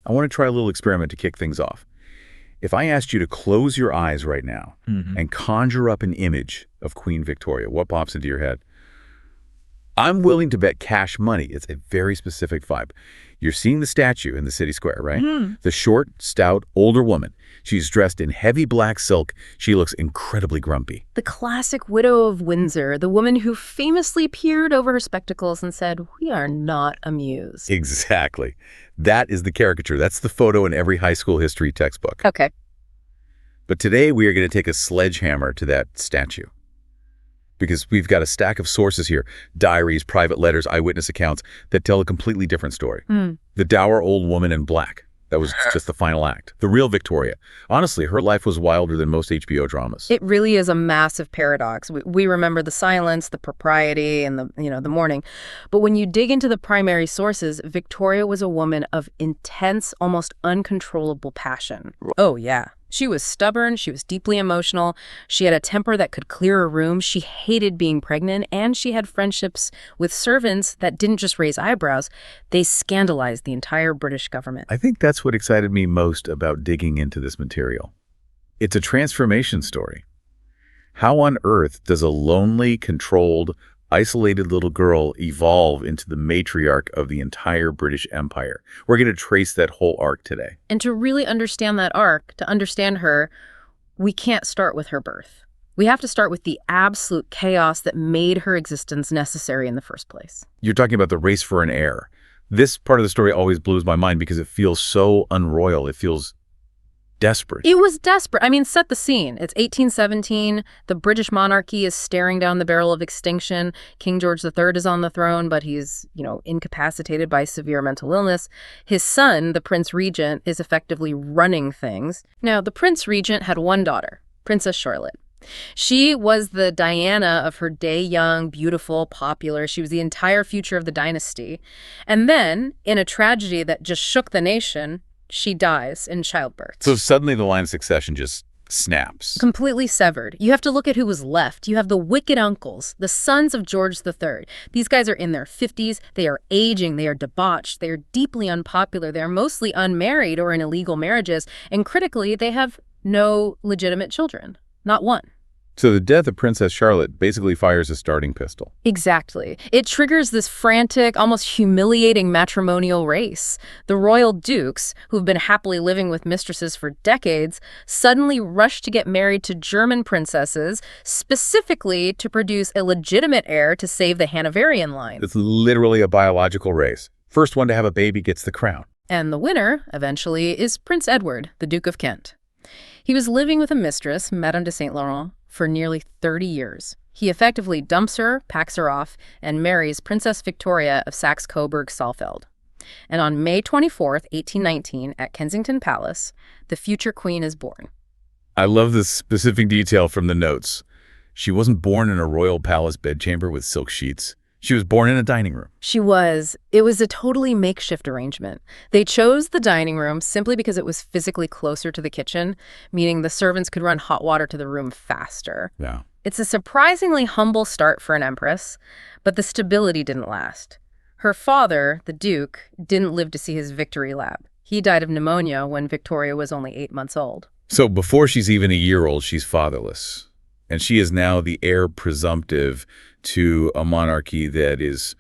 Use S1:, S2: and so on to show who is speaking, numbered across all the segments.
S1: I want to try a little experiment to kick things off. If I asked you to close your eyes right now and conjure up an image of Queen Victoria, what pops into your head? I'm willing to bet cash money it's a very specific vibe. You're seeing the statue in the city square, right? The short, stout, older woman. She's dressed in heavy black silk. She looks incredibly grumpy.
S2: The classic widow of Windsor, the woman who famously peered over her spectacles and said, "We are not amused."
S1: Exactly. That is the caricature. That's the photo in every high school history textbook.
S2: Okay.
S1: But today we are going to take a sledgehammer to that statue. Because we've got a stack of sources here, diaries, private letters, eyewitness accounts that tell a completely different story. The dour old woman in black. That was just the final act. The real Victoria. Honestly, her life was wilder than most HBO dramas.
S2: It really is a massive paradox. We remember the silence, the propriety, and the mourning. But when you dig into the primary sources, Victoria was a woman of intense, almost uncontrollable passion. Oh, yeah. She was stubborn, she was deeply emotional, she had a temper that could clear a room, she hated being pregnant, and she had friendships with servants that didn't just raise eyebrows, they scandalized the entire British government.
S1: I think that's what excited me most about digging into this material. It's a transformation story. How on earth does a lonely, controlled, isolated little girl evolve into the matriarch of the entire British Empire? We're going to trace that whole arc today.
S2: And to really understand that arc, to understand her, we can't start with her birth. We have to start with the absolute chaos that made her existence necessary in the first place.
S1: You're talking about the race for an heir. This part of the story always blows my mind because it feels so unroyal. It feels desperate.
S2: It was desperate. I mean, set the scene. It's 1817. The British monarchy is staring down the barrel of extinction. King George III is on the throne, but he's, incapacitated by severe mental illness. His son, the Prince Regent, is effectively running things. Now, the Prince Regent had one daughter, Princess Charlotte. She was the Diana of her day, young, beautiful, popular. She was the entire future of the dynasty. And then, in a tragedy that just shook the nation, she dies in childbirth.
S1: So suddenly the line of succession just snaps.
S2: Completely severed. You have to look at who was left. You have the wicked uncles, the sons of George III. These guys are in their 50s. They are aging. They are debauched. They are deeply unpopular. They are mostly unmarried or in illegal marriages. And critically, they have no legitimate children. Not one.
S1: So the death of Princess Charlotte basically fires a starting pistol.
S2: Exactly. It triggers this frantic, almost humiliating matrimonial race. The royal dukes, who've been happily living with mistresses for decades, suddenly rush to get married to German princesses, specifically to produce a legitimate heir to save the Hanoverian line.
S1: It's literally a biological race. First one to have a baby gets the crown.
S2: And the winner, eventually, is Prince Edward, the Duke of Kent. He was living with a mistress, Madame de Saint Laurent, for nearly 30 years. He effectively dumps her, packs her off, and marries Princess Victoria of Saxe-Coburg-Saalfeld. And on May 24th, 1819, at Kensington Palace, the future queen is born.
S1: I love this specific detail from the notes. She wasn't born in a royal palace bedchamber with silk sheets. She was born in a dining room.
S2: She was. It was a totally makeshift arrangement. They chose the dining room simply because it was physically closer to the kitchen, meaning the servants could run hot water to the room faster.
S1: Yeah.
S2: It's a surprisingly humble start for an empress, but the stability didn't last. Her father, the Duke, didn't live to see his victory lap. He died of pneumonia when Victoria was only 8 months old.
S1: So before she's even a year old, she's fatherless. And she is now the heir presumptive to a monarchy that is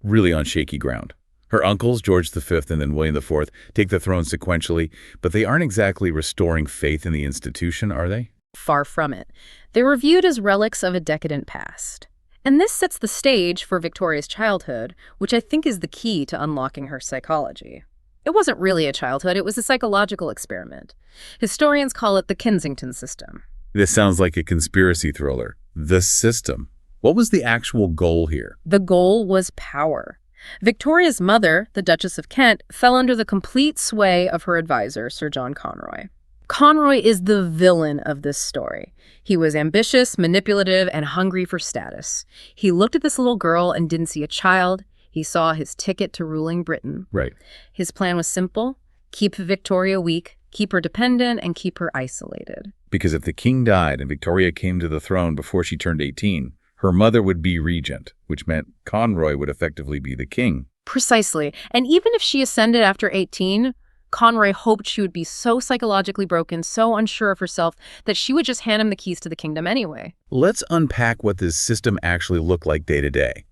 S1: really on shaky ground. Her uncles, George V and then William IV, take the throne sequentially, but they aren't exactly restoring faith in the institution, are they?
S2: Far from it. They were viewed as relics of a decadent past. And this sets the stage for Victoria's childhood, which I think is the key to unlocking her psychology. It wasn't really a childhood, it was a psychological experiment. Historians call it the Kensington system.
S1: This sounds like a conspiracy thriller. The system. What was the actual goal here?
S2: The goal was power. Victoria's mother, the Duchess of Kent, fell under the complete sway of her advisor, Sir John Conroy. Conroy is the villain of this story. He was ambitious, manipulative, and hungry for status. He looked at this little girl and didn't see a child. He saw his ticket to ruling Britain.
S1: Right.
S2: His plan was simple: keep Victoria weak, keep her dependent, and keep her isolated.
S1: Because if the king died and Victoria came to the throne before she turned 18, her mother would be regent, which meant Conroy would effectively be the king.
S2: Precisely. And even if she ascended after 18, Conroy hoped she would be so psychologically broken, so unsure of herself, that she would just hand him the keys to the kingdom anyway.
S1: Let's unpack what this system actually looked like day to day.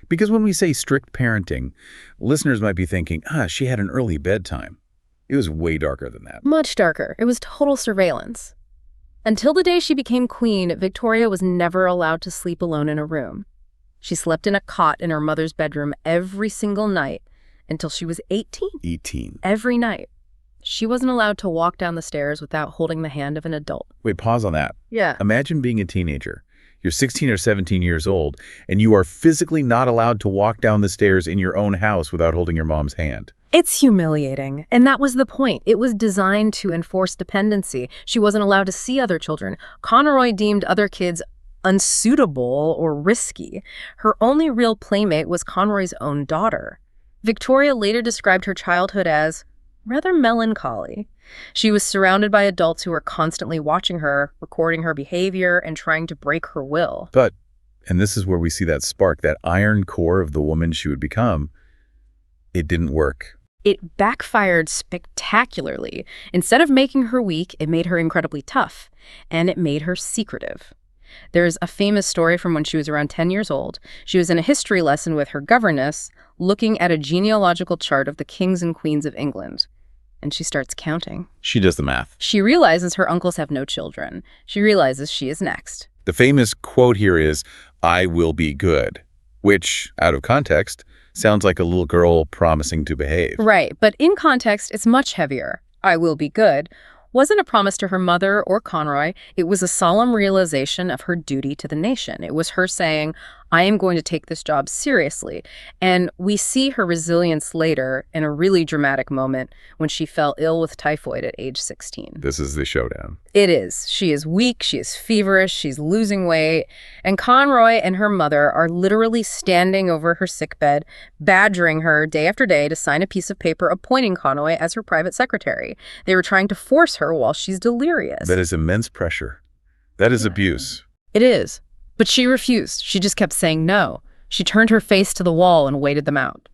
S1: Because when we say strict parenting, listeners might be thinking, she had an early bedtime. It was way darker than that.
S2: Much darker. It was total surveillance. Until the day she became queen, Victoria was never allowed to sleep alone in a room. She slept in a cot in her mother's bedroom every single night until she was 18.
S1: 18.
S2: Every night. She wasn't allowed to walk down the stairs without holding the hand of an adult.
S1: Wait, pause on that.
S2: Yeah.
S1: Imagine being a teenager. You're 16 or 17 years old, and you are physically not allowed to walk down the stairs in your own house without holding your mom's hand.
S2: It's humiliating. And that was the point. It was designed to enforce dependency. She wasn't allowed to see other children. Conroy deemed other kids unsuitable or risky. Her only real playmate was Conroy's own daughter. Victoria later described her childhood as rather melancholy. She was surrounded by adults who were constantly watching her, recording her behavior, and trying to break her will.
S1: But, and this is where we see that spark, that iron core of the woman she would become, it didn't work.
S2: It backfired spectacularly. Instead of making her weak, it made her incredibly tough, and it made her secretive. There's a famous story from when she was around 10 years old. She was in a history lesson with her governess, looking at a genealogical chart of the kings and queens of England. And she starts counting.
S1: She does the math.
S2: She realizes her uncles have no children. She realizes she is next.
S1: The famous quote here is, "I will be good," which, out of context, sounds like a little girl promising to behave.
S2: Right, but in context, it's much heavier. "I will be good" wasn't a promise to her mother or Conroy. It was a solemn realization of her duty to the nation. It was her saying, I am going to take this job seriously. And we see her resilience later in a really dramatic moment when she fell ill with typhoid at age 16.
S1: This is the showdown.
S2: It is. She is weak, she is feverish, she's losing weight, and Conroy and her mother are literally standing over her sickbed, badgering her day after day to sign a piece of paper appointing Conroy as her private secretary. They were trying to force her while she's delirious.
S1: That is immense pressure. That is abuse.
S2: It is. But she refused. She just kept saying no. She turned her face to the wall and waited them out.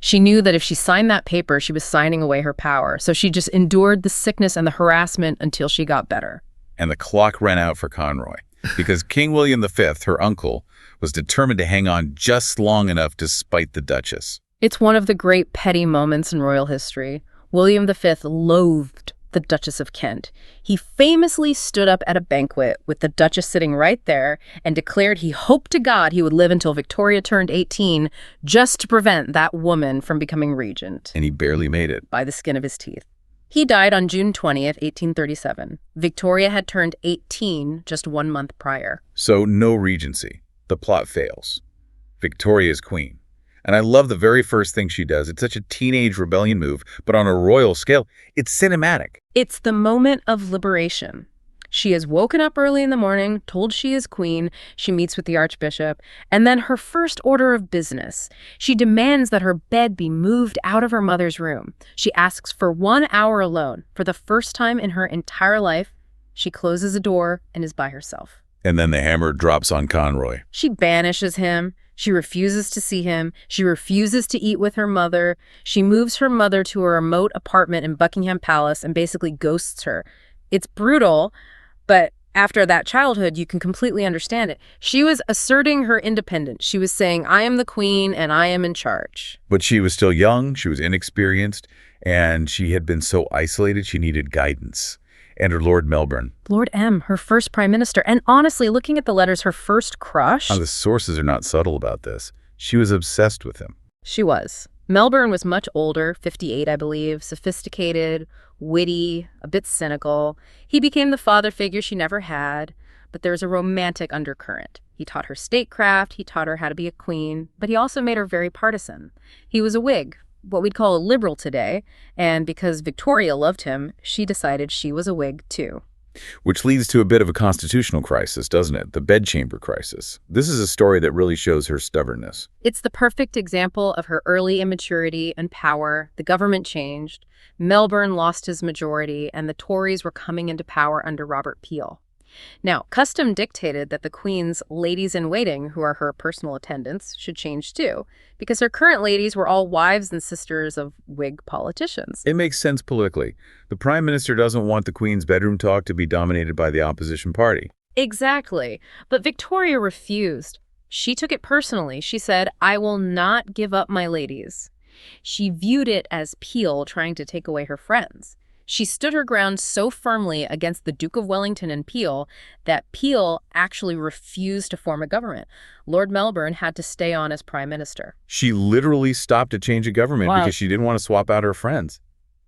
S2: She knew that if she signed that paper, she was signing away her power. So she just endured the sickness and the harassment until she got better.
S1: And the clock ran out for Conroy, because King William V, her uncle, was determined to hang on just long enough to spite the Duchess.
S2: It's one of the great petty moments in royal history. William V loathed the Duchess of Kent. He famously stood up at a banquet with the Duchess sitting right there and declared he hoped to God he would live until Victoria turned 18 just to prevent that woman from becoming regent.
S1: And he barely made it.
S2: By the skin of his teeth. He died on June 20th, 1837. Victoria had turned 18 just 1 month prior.
S1: So no regency. The plot fails. Victoria is queen. And I love the very first thing she does. It's such a teenage rebellion move, but on a royal scale, it's cinematic.
S2: It's the moment of liberation. She is woken up early in the morning, told she is queen, she meets with the archbishop, and then her first order of business. She demands that her bed be moved out of her mother's room. She asks for 1 hour alone. For the first time in her entire life, she closes a door and is by herself.
S1: And then the hammer drops on Conroy.
S2: She banishes him. She refuses to see him. She refuses to eat with her mother. She moves her mother to a remote apartment in Buckingham Palace and basically ghosts her. It's brutal, but after that childhood, you can completely understand it. She was asserting her independence. She was saying, I am the queen and I am in charge.
S1: But she was still young, she was inexperienced, and she had been so isolated she needed guidance. And her Lord Melbourne.
S2: Lord M, her first prime minister. And honestly, looking at the letters, her first crush.
S1: The sources are not subtle about this. She was obsessed with him.
S2: She was. Melbourne was much older, 58, I believe, sophisticated, witty, a bit cynical. He became the father figure she never had, but there's a romantic undercurrent. He taught her statecraft, he taught her how to be a queen, but he also made her very partisan. He was a Whig, what we'd call a liberal today, and because Victoria loved him, she decided she was a Whig too.
S1: Which leads to a bit of a constitutional crisis, doesn't it? The bedchamber crisis. This is a story that really shows her stubbornness.
S2: It's the perfect example of her early immaturity and power. The government changed. Melbourne lost his majority, and the Tories were coming into power under Robert Peel. Now, custom dictated that the queen's ladies-in-waiting, who are her personal attendants, should change too, because her current ladies were all wives and sisters of Whig politicians.
S1: It makes sense politically. The prime minister doesn't want the queen's bedroom talk to be dominated by the opposition party.
S2: Exactly. But Victoria refused. She took it personally. She said, "I will not give up my ladies." She viewed it as Peel trying to take away her friends. She stood her ground so firmly against the Duke of Wellington and Peel that Peel actually refused to form a government. Lord Melbourne had to stay on as prime minister.
S1: She literally stopped a change of government because she didn't want to swap out her friends.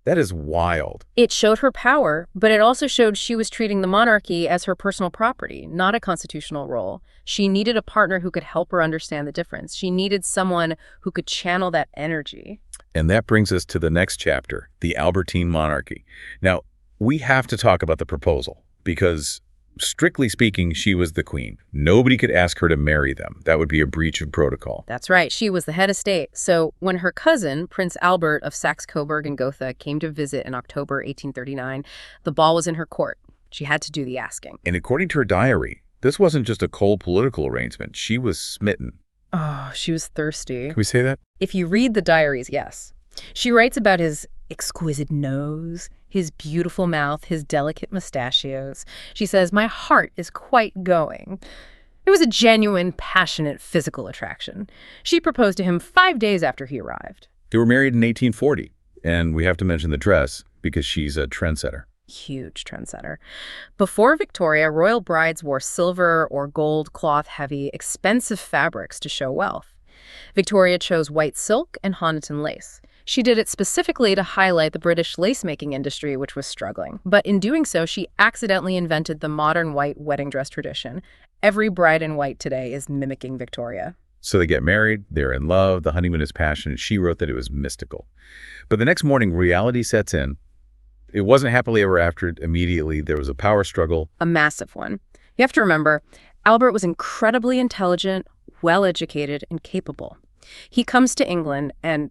S1: That is wild.
S2: It showed her power, but it also showed she was treating the monarchy as her personal property, not a constitutional role. She needed a partner who could help her understand the difference. She needed someone who could channel that energy.
S1: And that brings us to the next chapter, the Albertine monarchy. Now, we have to talk about the proposal because, strictly speaking, she was the queen. Nobody could ask her to marry them. That would be a breach of protocol.
S2: That's right. She was the head of state. So when her cousin, Prince Albert of Saxe-Coburg and Gotha, came to visit in October 1839, the ball was in her court. She had to do the asking.
S1: And according to her diary, this wasn't just a cold political arrangement. She was smitten.
S2: Oh, she was thirsty.
S1: Can we say that?
S2: If you read the diaries, yes. She writes about his exquisite nose, his beautiful mouth, his delicate mustachios. She says, "My heart is quite going." It was a genuine, passionate physical attraction. She proposed to him 5 days after he arrived.
S1: They were married in 1840, and we have to mention the dress because she's a trendsetter.
S2: Huge trendsetter. Before Victoria, royal brides wore silver or gold cloth-heavy, expensive fabrics to show wealth. Victoria chose white silk and Honiton lace. She did it specifically to highlight the British lace-making industry, which was struggling. But in doing so, she accidentally invented the modern white wedding dress tradition. Every bride in white today is mimicking Victoria.
S1: So they get married, they're in love, the honeymoon is passionate. She wrote that it was mystical. But the next morning, reality sets in. It wasn't happily ever after immediately. There was a power struggle.
S2: A massive one. You have to remember, Albert was incredibly intelligent, well-educated, and capable. He comes to England, and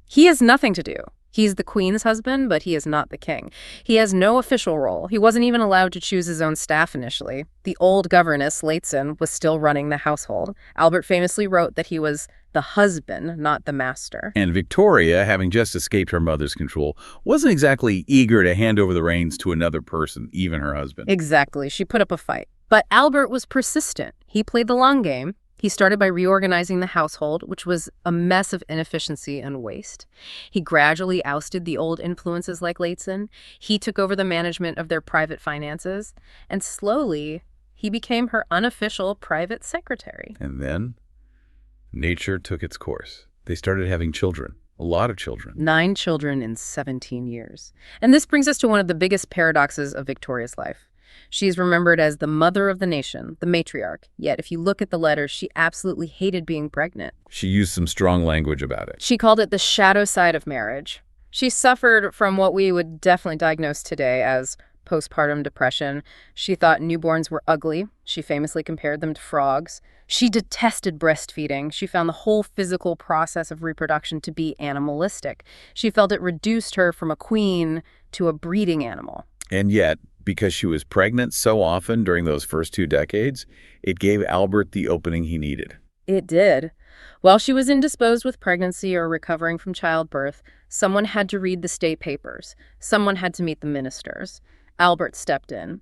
S2: he has nothing to do. He's the Queen's husband, but he is not the king. He has no official role. He wasn't even allowed to choose his own staff initially. The old governess, Latson, was still running the household. Albert famously wrote that he was the husband, not the master.
S1: And Victoria, having just escaped her mother's control, wasn't exactly eager to hand over the reins to another person, even her husband.
S2: Exactly. She put up a fight. But Albert was persistent. He played the long game. He started by reorganizing the household, which was a mess of inefficiency and waste. He gradually ousted the old influences like Latson. He took over the management of their private finances. And slowly, he became her unofficial private secretary.
S1: And then nature took its course. They started having children, a lot of children.
S2: 9 children in 17 years. And this brings us to one of the biggest paradoxes of Victoria's life. She is remembered as the mother of the nation, the matriarch. Yet, if you look at the letters, she absolutely hated being pregnant.
S1: She used some strong language about it.
S2: She called it the shadow side of marriage. She suffered from what we would definitely diagnose today as postpartum depression. She thought newborns were ugly. She famously compared them to frogs. She detested breastfeeding. She found the whole physical process of reproduction to be animalistic. She felt it reduced her from a queen to a breeding animal.
S1: And yet, because she was pregnant so often during those first 2 decades, it gave Albert the opening he needed.
S2: It did. While she was indisposed with pregnancy or recovering from childbirth, someone had to read the state papers. Someone had to meet the ministers. Albert stepped in.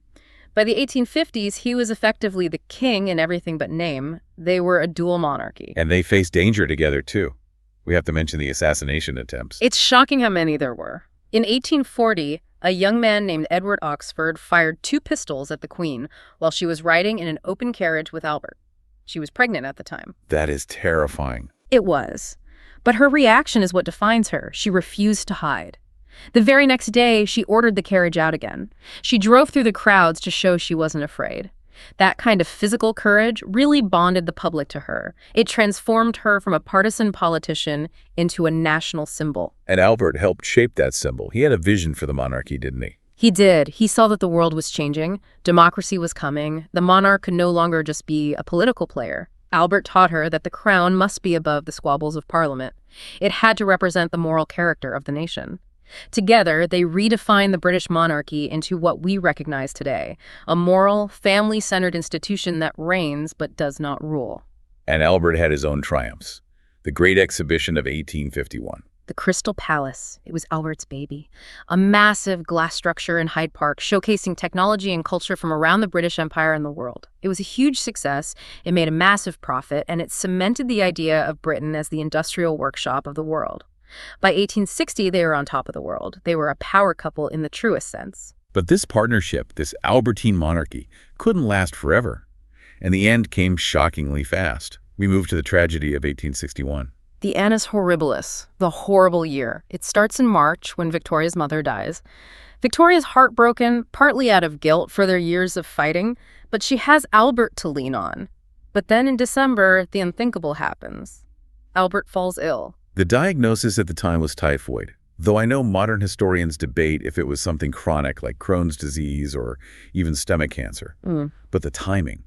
S2: By the 1850s, he was effectively the king in everything but name. They were a dual monarchy.
S1: And they faced danger together, too. We have to mention the assassination attempts.
S2: It's shocking how many there were. In 1840, a young man named Edward Oxford fired 2 pistols at the Queen while she was riding in an open carriage with Albert. She was pregnant at the time.
S1: That is terrifying.
S2: It was. But her reaction is what defines her. She refused to hide. The very next day, she ordered the carriage out again. She drove through the crowds to show she wasn't afraid. That kind of physical courage really bonded the public to her. It transformed her from a partisan politician into a national symbol.
S1: And Albert helped shape that symbol. He had a vision for the monarchy, didn't he?
S2: He did. He saw that the world was changing. Democracy was coming. The monarch could no longer just be a political player. Albert taught her that the crown must be above the squabbles of Parliament. It had to represent the moral character of the nation. Together, they redefined the British monarchy into what we recognize today, a moral, family-centered institution that reigns but does not rule.
S1: And Albert had his own triumphs. The Great Exhibition of 1851.
S2: The Crystal Palace. It was Albert's baby. A massive glass structure in Hyde Park showcasing technology and culture from around the British Empire and the world. It was a huge success, it made a massive profit, and it cemented the idea of Britain as the industrial workshop of the world. By 1860, they were on top of the world. They were a power couple in the truest sense.
S1: But this partnership, this Albertine monarchy, couldn't last forever. And the end came shockingly fast. We moved to the tragedy of 1861.
S2: The Annus Horribilis, the horrible year. It starts in March when Victoria's mother dies. Victoria's heartbroken, partly out of guilt for their years of fighting, but she has Albert to lean on. But then in December, the unthinkable happens. Albert falls ill.
S1: The diagnosis at the time was typhoid, though I know modern historians debate if it was something chronic like Crohn's disease or even stomach cancer. But the timing.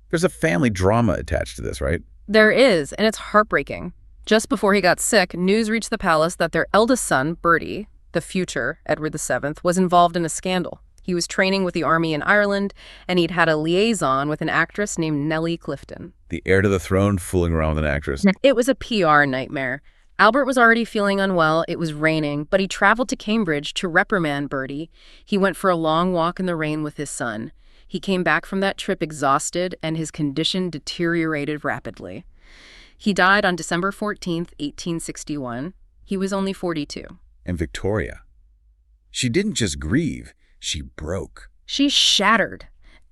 S1: There's a family drama attached to this, right?
S2: There is, and it's heartbreaking. Just before he got sick, news reached the palace that their eldest son, Bertie, the future Edward VII, was involved in a scandal. He was training with the army in Ireland, and he'd had a liaison with an actress named Nellie Clifton.
S1: The heir to the throne fooling around with an actress.
S2: It was a PR nightmare. Albert was already feeling unwell, it was raining, but he traveled to Cambridge to reprimand Bertie. He went for a long walk in the rain with his son. He came back from that trip exhausted, and his condition deteriorated rapidly. He died on December 14th, 1861. He was only 42.
S1: And Victoria, she didn't just grieve, she broke.
S2: She shattered,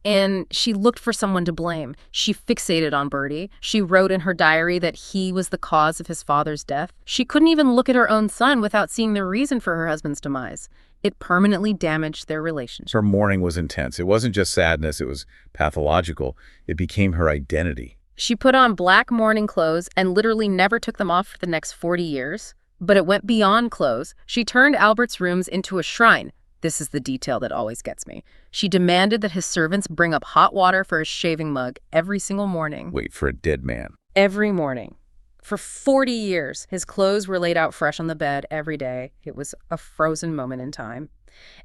S2: and she looked for someone to blame. She fixated on Bertie. She wrote in her diary that he was the cause of his father's death. She couldn't even look at her own son without seeing the reason for her husband's demise. It permanently damaged their relationship.
S1: Her mourning was intense. It wasn't just sadness, it was pathological. It became her identity.
S2: She put on black mourning clothes and literally never took them off for the next 40 years. But it went beyond clothes. She turned Albert's rooms into a shrine. This is the detail that always gets me. She demanded that his servants bring up hot water for his shaving mug every single morning.
S1: Wait, for a dead man.
S2: Every morning. For 40 years, his clothes were laid out fresh on the bed every day. It was a frozen moment in time.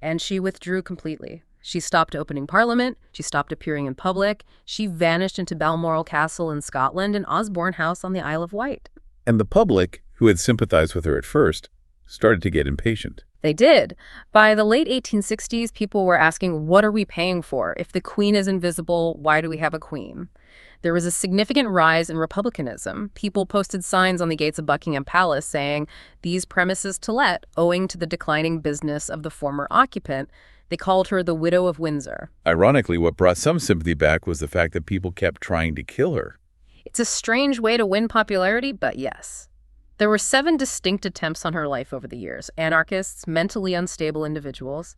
S2: And she withdrew completely. She stopped opening Parliament, she stopped appearing in public, she vanished into Balmoral Castle in Scotland and Osborne House on the Isle of Wight.
S1: And the public, who had sympathized with her at first, started to get impatient.
S2: They did. By the late 1860s, people were asking, what are we paying for? If the queen is invisible, why do we have a queen? There was a significant rise in republicanism. People posted signs on the gates of Buckingham Palace saying, these premises to let, owing to the declining business of the former occupant. They called her the Widow of Windsor.
S1: Ironically, what brought some sympathy back was the fact that people kept trying to kill her.
S2: It's a strange way to win popularity, but yes. There were 7 distinct attempts on her life over the years, anarchists, mentally unstable individuals.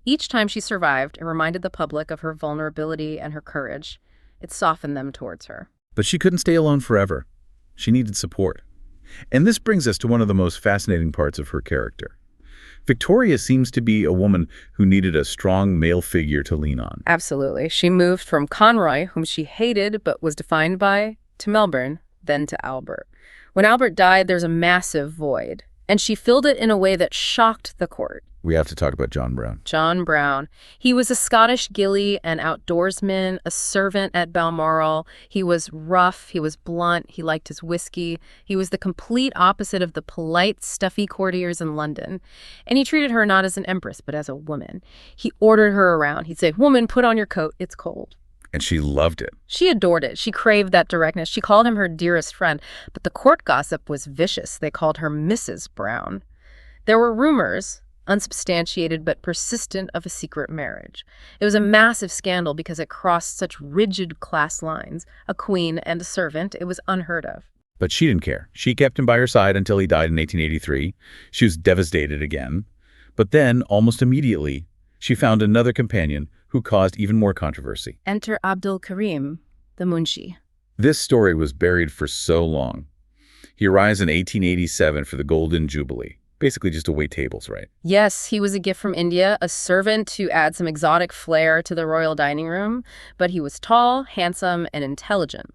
S2: Each time she survived, it reminded the public of her vulnerability and her courage. It softened them towards her.
S1: But she couldn't stay alone forever. She needed support. And this brings us to one of the most fascinating parts of her character. Victoria seems to be a woman who needed a strong male figure to lean on.
S2: Absolutely. She moved from Conroy, whom she hated but was defined by, to Melbourne, then to Albert. When Albert died, there's a massive void, and she filled it in a way that shocked the court.
S1: We have to talk about John Brown.
S2: John Brown. He was a Scottish gillie, an outdoorsman, a servant at Balmoral. He was rough, he was blunt, he liked his whiskey. He was the complete opposite of the polite, stuffy courtiers in London. And he treated her not as an empress, but as a woman. He ordered her around. He'd say, woman, put on your coat, it's cold.
S1: And she loved it.
S2: She adored it. She craved that directness. She called him her dearest friend. But the court gossip was vicious. They called her Mrs. Brown. There were rumors, unsubstantiated but persistent, of a secret marriage. It was a massive scandal because it crossed such rigid class lines. A queen and a servant. It was unheard of.
S1: But she didn't care. She kept him by her side until he died in 1883. She was devastated again. But then, almost immediately, she found another companion who caused even more controversy.
S2: Enter Abdul Karim, the Munshi.
S1: This story was buried for so long. He arrives in 1887 for the Golden Jubilee. Basically just to wait tables, right?
S2: Yes, he was a gift from India, a servant to add some exotic flair to the royal dining room, but he was tall, handsome, and intelligent.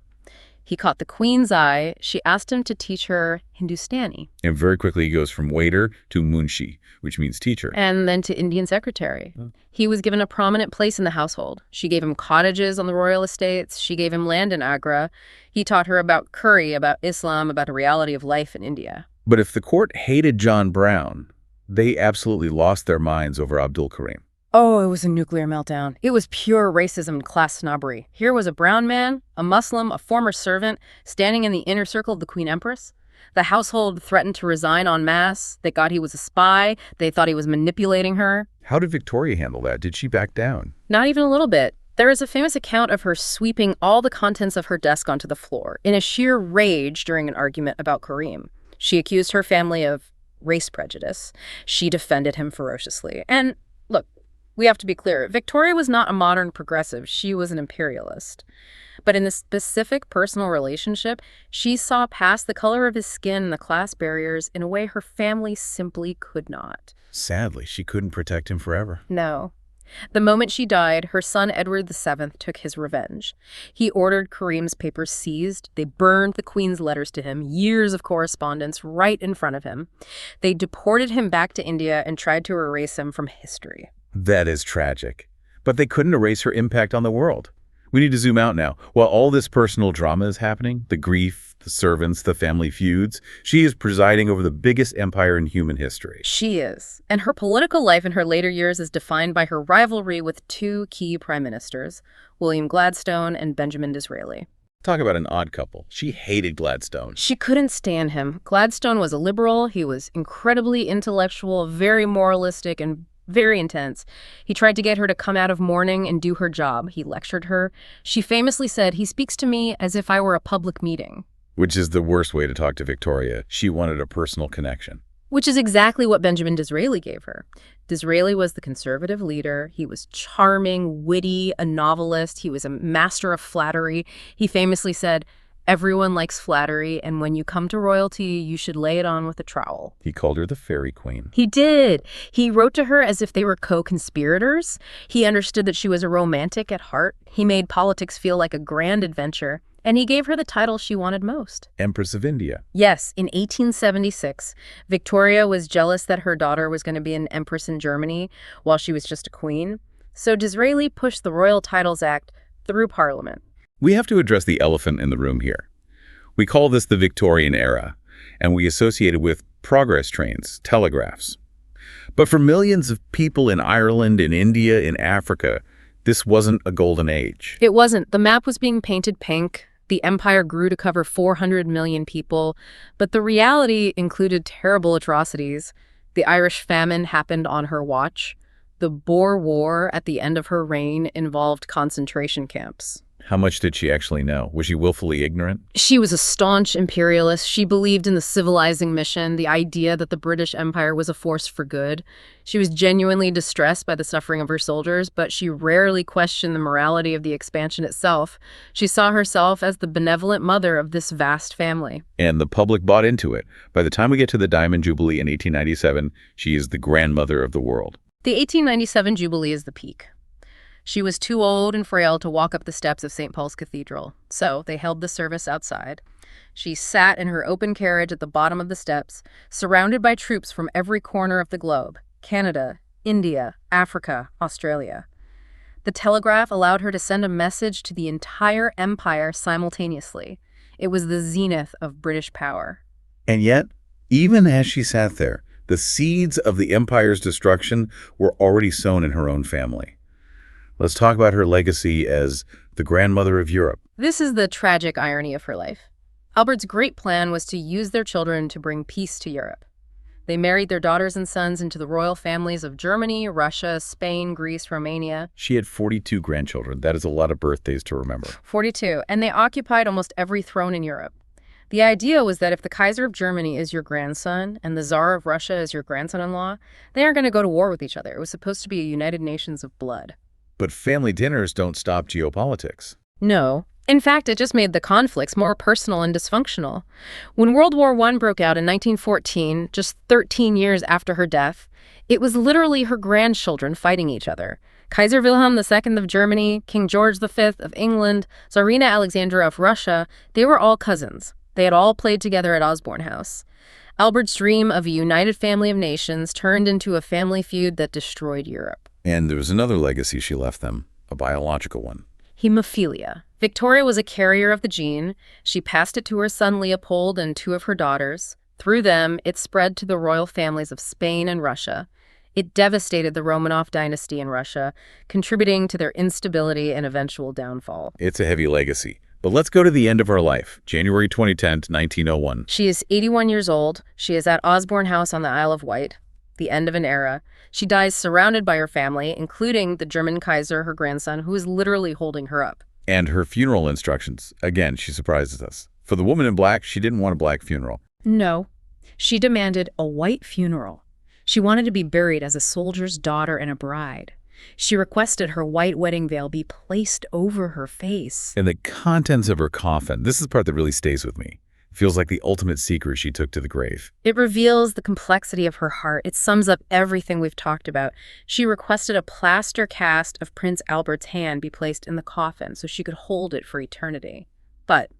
S2: He caught the queen's eye. She asked him to teach her Hindustani.
S1: And very quickly he goes from waiter to munshi, which means teacher.
S2: And then to Indian secretary. He was given a prominent place in the household. She gave him cottages on the royal estates. She gave him land in Agra. He taught her about curry, about Islam, about the reality of life in India.
S1: But if the court hated John Brown, they absolutely lost their minds over Abdul Karim.
S2: Oh, it was a nuclear meltdown. It was pure racism and class snobbery. Here was a brown man, a Muslim, a former servant, standing in the inner circle of the Queen Empress. The household threatened to resign en masse. They thought he was a spy. They thought he was manipulating her.
S1: How did Victoria handle that? Did she back down?
S2: Not even a little bit. There is a famous account of her sweeping all the contents of her desk onto the floor in a sheer rage during an argument about Karim. She accused her family of race prejudice. She defended him ferociously. And look, we have to be clear. Victoria was not a modern progressive. She was an imperialist. But in this specific personal relationship, she saw past the color of his skin and the class barriers in a way her family simply could not.
S1: Sadly, she couldn't protect him forever.
S2: No. The moment she died, her son Edward VII took his revenge. He ordered Karim's papers seized. They burned the Queen's letters to him, years of correspondence right in front of him. They deported him back to India and tried to erase him from history.
S1: That is tragic. But they couldn't erase her impact on the world. We need to zoom out now. While all this personal drama is happening, the grief, the servants, the family feuds, she is presiding over the biggest empire in human history.
S2: She is. And her political life in her later years is defined by her rivalry with two key prime ministers, William Gladstone and Benjamin Disraeli.
S1: Talk about an odd couple. She hated Gladstone.
S2: She couldn't stand him. Gladstone was a liberal. He was incredibly intellectual, very moralistic, and very intense. He tried to get her to come out of mourning and do her job. He lectured her. She famously said, "He speaks to me as if I were a public meeting."
S1: Which is the worst way to talk to Victoria. She wanted a personal connection.
S2: Which is exactly what Benjamin Disraeli gave her. Disraeli was the conservative leader. He was charming, witty, a novelist. He was a master of flattery. He famously said, "Everyone likes flattery, and when you come to royalty, you should lay it on with a trowel."
S1: He called her the fairy queen.
S2: He did. He wrote to her as if they were co-conspirators. He understood that she was a romantic at heart. He made politics feel like a grand adventure. And he gave her the title she wanted most.
S1: Empress of India.
S2: Yes, in 1876, Victoria was jealous that her daughter was going to be an empress in Germany while she was just a queen. So Disraeli pushed the Royal Titles Act through Parliament.
S1: We have to address the elephant in the room here. We call this the Victorian era, and we associate it with progress trains, telegraphs. But for millions of people in Ireland, in India, in Africa, this wasn't a golden age.
S2: It wasn't. The map was being painted pink. The empire grew to cover 400 million people, but the reality included terrible atrocities. The Irish famine happened on her watch. The Boer War at the end of her reign involved concentration camps.
S1: How much did she actually know? Was she willfully ignorant?
S2: She was a staunch imperialist. She believed in the civilizing mission, the idea that the British Empire was a force for good. She was genuinely distressed by the suffering of her soldiers, but she rarely questioned the morality of the expansion itself. She saw herself as the benevolent mother of this vast family.
S1: And the public bought into it. By the time we get to the Diamond Jubilee in 1897, she is the grandmother of the world.
S2: The 1897 Jubilee is the peak. She was too old and frail to walk up the steps of St. Paul's Cathedral, so they held the service outside. She sat in her open carriage at the bottom of the steps, surrounded by troops from every corner of the globe: Canada, India, Africa, Australia. The telegraph allowed her to send a message to the entire empire simultaneously. It was the zenith of British power.
S1: And yet, even as she sat there, the seeds of the empire's destruction were already sown in her own family. Let's talk about her legacy as the grandmother of Europe.
S2: This is the tragic irony of her life. Albert's great plan was to use their children to bring peace to Europe. They married their daughters and sons into the royal families of Germany, Russia, Spain, Greece, Romania.
S1: She had 42 grandchildren. That is a lot of birthdays to remember.
S2: 42, and they occupied almost every throne in Europe. The idea was that if the Kaiser of Germany is your grandson and the Tsar of Russia is your grandson-in-law, they aren't going to go to war with each other. It was supposed to be a United Nations of blood.
S1: But family dinners don't stop geopolitics.
S2: No. In fact, it just made the conflicts more personal and dysfunctional. When World War I broke out in 1914, just 13 years after her death, It was literally her grandchildren fighting each other. Kaiser Wilhelm II of Germany, King George V of England, Tsarina Alexandra of Russia, they were all cousins. They had all played together at Osborne House. Albert's dream of a united family of nations turned into a family feud that destroyed Europe.
S1: And there was another legacy she left them, a biological one.
S2: Hemophilia. Victoria was a carrier of the gene. She passed it to her son Leopold and 2 of her daughters. Through them, it spread to the royal families of Spain and Russia. It devastated the Romanov dynasty in Russia, contributing to their instability and eventual downfall.
S1: It's a heavy legacy. But let's go to the end of her life, January 2010, 1901.
S2: She is 81 years old. She is at Osborne House on the Isle of Wight, the end of an era. She dies surrounded by her family, including the German Kaiser, her grandson, who is literally holding her up.
S1: And her funeral instructions. Again, she surprises us. For the woman in black, she didn't want a black funeral.
S2: No. She demanded a white funeral. She wanted to be buried as a soldier's daughter and a bride. She requested her white wedding veil be placed over her face.
S1: And the contents of her coffin, this is the part that really stays with me. Feels like the ultimate secret she took to the grave.
S2: It reveals the complexity of her heart. It sums up everything we've talked about. She requested a plaster cast of Prince Albert's hand be placed in the coffin so she could hold it for eternity. But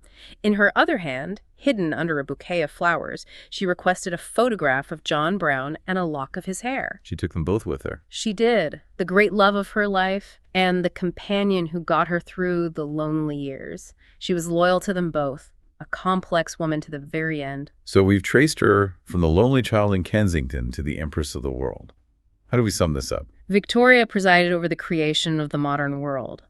S2: in her other hand, hidden under a bouquet of flowers, she requested a photograph of John Brown and a lock of his hair.
S1: She took them both with her.
S2: She did. The great love of her life and the companion who got her through the lonely years. She was loyal to them both, a complex woman to the very end.
S1: So we've traced her from the lonely child in Kensington to the Empress of the world. How do we sum this up?
S2: Victoria presided over the creation of the modern world.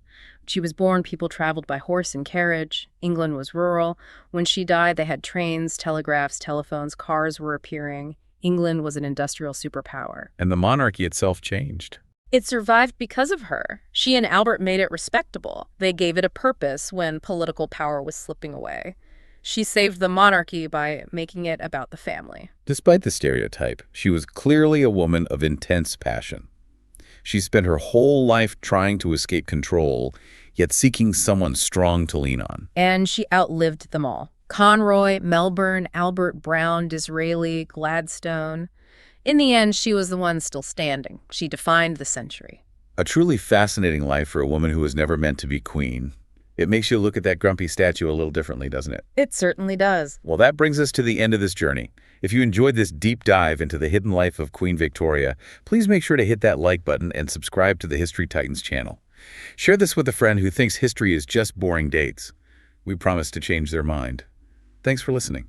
S2: She was born, people traveled by horse and carriage. England was rural. When she died, they had trains, telegraphs, telephones, cars were appearing. England was an industrial superpower.
S1: And the monarchy itself changed.
S2: It survived because of her. She and Albert made it respectable. They gave it a purpose when political power was slipping away. She saved the monarchy by making it about the family.
S1: Despite the stereotype, she was clearly a woman of intense passion. She spent her whole life trying to escape control, yet seeking someone strong to lean on.
S2: And she outlived them all. Conroy, Melbourne, Albert Brown, Disraeli, Gladstone. In the end, she was the one still standing. She defined the century.
S1: A truly fascinating life for a woman who was never meant to be queen. It makes you look at that grumpy statue a little differently, doesn't it?
S2: It certainly does.
S1: Well, that brings us to the end of this journey. If you enjoyed this deep dive into the hidden life of Queen Victoria, please make sure to hit that like button and subscribe to the History Titans channel. Share this with a friend who thinks history is just boring dates. We promise to change their mind. Thanks for listening.